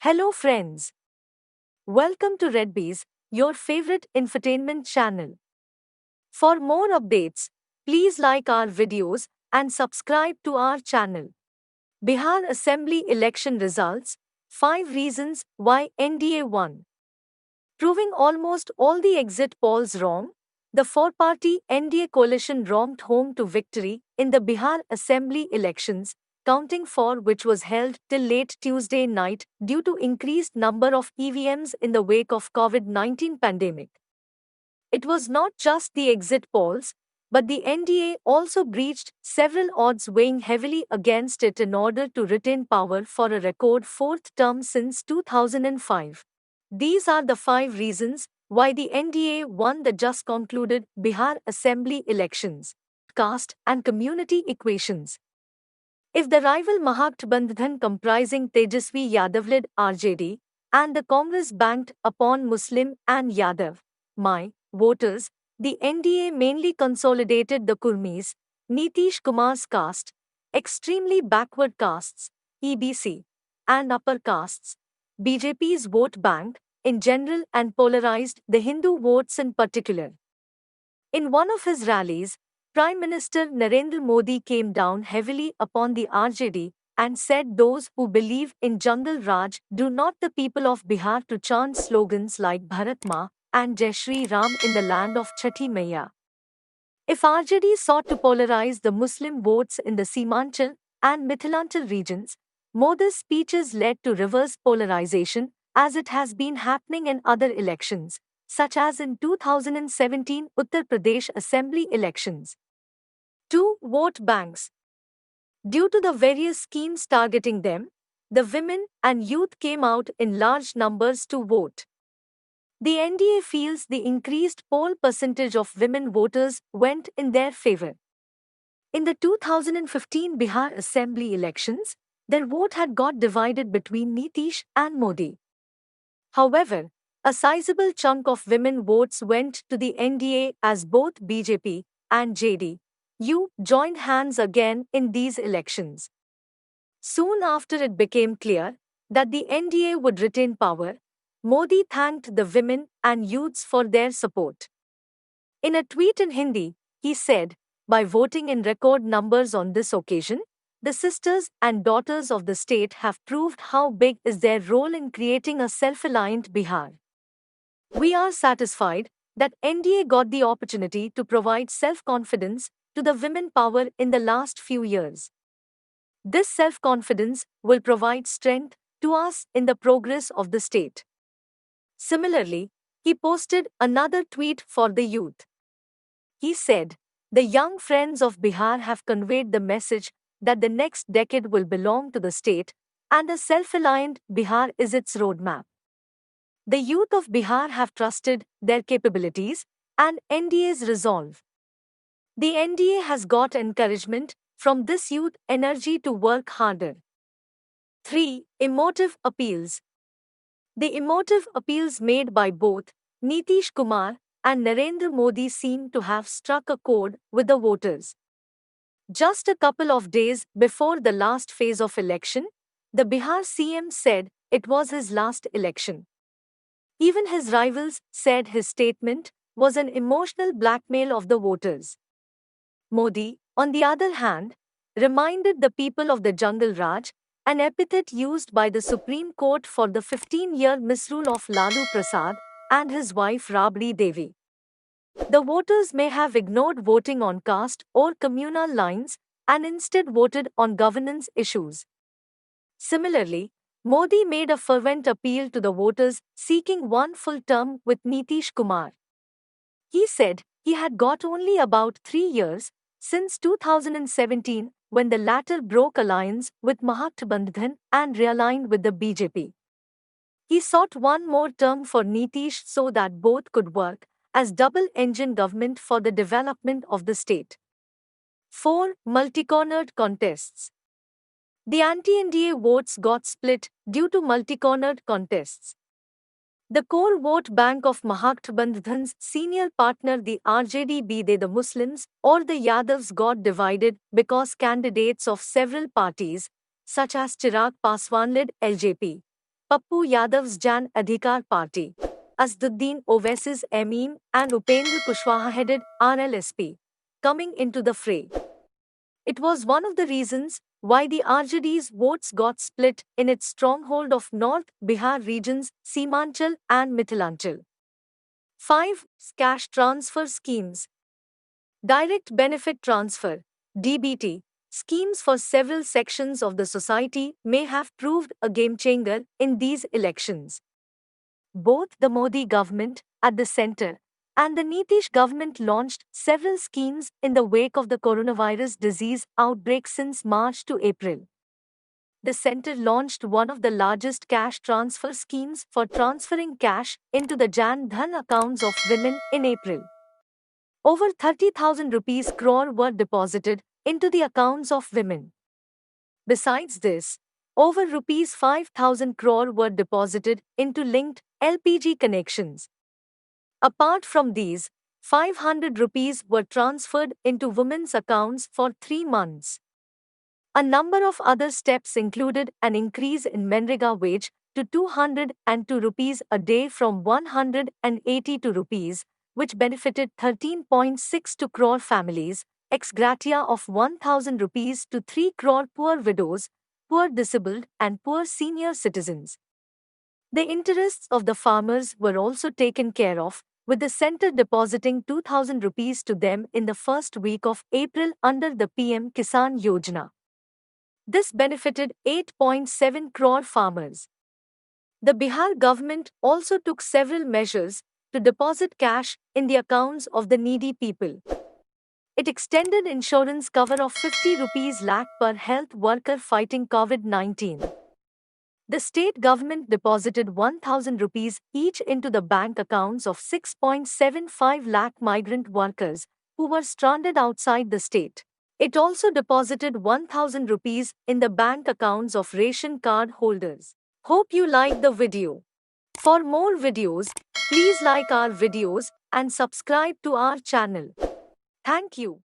Hello friends. Welcome to Redbees, your favorite infotainment channel. For more updates, please like our videos and subscribe to our channel. Bihar Assembly election results, 5 reasons why NDA won. Proving almost all the exit polls wrong, the four-party NDA coalition romped home to victory in the Bihar Assembly elections, counting for which was held till late Tuesday night due to increased number of EVMs in the wake of COVID-19 pandemic. It was not just the exit polls, but the NDA also breached several odds weighing heavily against it in order to retain power for a record fourth term since 2005. These are the 5 reasons why the NDA won the just concluded Bihar Assembly elections. Caste and community equations. If the rival Mahagathbandhan comprising Tejasvi Yadav-led RJD and the Congress banked upon Muslim and Yadav, voters, the NDA mainly consolidated the Kurmis, Nitish Kumar's caste, extremely backward castes, EBC, and upper castes, BJP's vote bank, in general and polarized the Hindu votes in particular. In one of his rallies, Prime Minister Narendra Modi came down heavily upon the RJD and said those who believe in Jungle Raj do not the people of Bihar to chant slogans like Bharat Maa and Jai Shri Ram in the land of Chhathi Maiya. If RJD sought to polarize the Muslim votes in the Seemanchal and Mithilanchal regions, Modi's speeches led to reverse polarization as it has been happening in other elections, such as in 2017 Uttar Pradesh Assembly elections. 2. Vote banks. Due to the various schemes targeting them, the women and youth came out in large numbers to vote. The NDA feels the increased poll percentage of women voters went in their favor. In the 2015 Bihar Assembly elections, their vote had got divided between Nitish and Modi. However, a sizable chunk of women votes went to the NDA as both BJP and JDU joined hands again in these elections. Soon after it became clear that the NDA would retain power, Modi thanked the women and youths for their support. In a tweet in Hindi, he said, "By voting in record numbers on this occasion, the sisters and daughters of the state have proved how big is their role in creating a self-reliant Bihar. We are satisfied that NDA got the opportunity to provide self-confidence to the women power in the last few years. This self-confidence will provide strength to us in the progress of the state." Similarly, he posted another tweet for the youth. He said, "The young friends of Bihar have conveyed the message that the next decade will belong to the state, and a self-reliant Bihar is its roadmap. The youth of Bihar have trusted their capabilities and NDA's resolve. The NDA has got encouragement from this youth energy to work harder." 3. Emotive appeals. The emotive appeals made by both Nitish Kumar and Narendra Modi seem to have struck a chord with the voters. Just a couple of days before the last phase of election, the Bihar CM said it was his last election. Even his rivals said his statement was an emotional blackmail of the voters. Modi, on the other hand, reminded the people of the Jungle Raj, an epithet used by the Supreme Court for the 15-year misrule of Lalu Prasad and his wife Rabri Devi. The voters may have ignored voting on caste or communal lines and instead voted on governance issues. Similarly, Modi made a fervent appeal to the voters seeking one full term with Nitish Kumar. He said he had got only about 3 years since 2017 when the latter broke alliance with Mahagathbandhan and realigned with the BJP. He sought one more term for Nitish so that both could work as double-engine government for the development of the state. 4. Multi-cornered contests. The anti-NDA votes got split due to multi-cornered contests. The core vote bank of Mahagathbandhan's senior partner the RJD, be they the Muslims or the Yadavs, got divided because candidates of several parties, such as Chirag Paswan-led LJP, Pappu Yadav's Jan Adhikar Party, Asduddin Ovaisy's MEM and Upendra Kushwaha headed RLSP, coming into the fray. It was one of the reasons why the RJD's votes got split in its stronghold of North Bihar regions Seemanchal and Mithilanchal. 5. Cash transfer schemes. Direct benefit transfer (DBT) schemes for several sections of the society may have proved a game changer in these elections. Both the Modi government at the center and the Nitish government launched several schemes in the wake of the coronavirus disease outbreak since March to April. The center launched one of the largest cash transfer schemes for transferring cash into the Jan Dhan accounts of women in April. Over 30,000 rupees crore were deposited into the accounts of women. Besides this, over rupees 5,000 crore were deposited into linked LPG connections. Apart from these, 500 rupees were transferred into women's accounts for 3 months. A number of other steps included an increase in Manrega wage to 202 rupees a day from 182 rupees, which benefited 13.62 crore families, ex gratia of 1,000 rupees to 3 crore poor widows, poor disabled and poor senior citizens. The interests of the farmers were also taken care of, with the centre depositing 2,000 rupees to them in the first week of April under the PM Kisan Yojana. This benefited 8.7 crore farmers. The Bihar government also took several measures to deposit cash in the accounts of the needy people. It extended insurance cover of 50 rupees lakh per health worker fighting COVID-19. The state government deposited 1,000 rupees each into the bank accounts of 6.75 lakh migrant workers who were stranded outside the state. It also deposited 1,000 rupees in the bank accounts of ration card holders. Hope you liked the video. For more videos, please like our videos and subscribe to our channel. Thank you.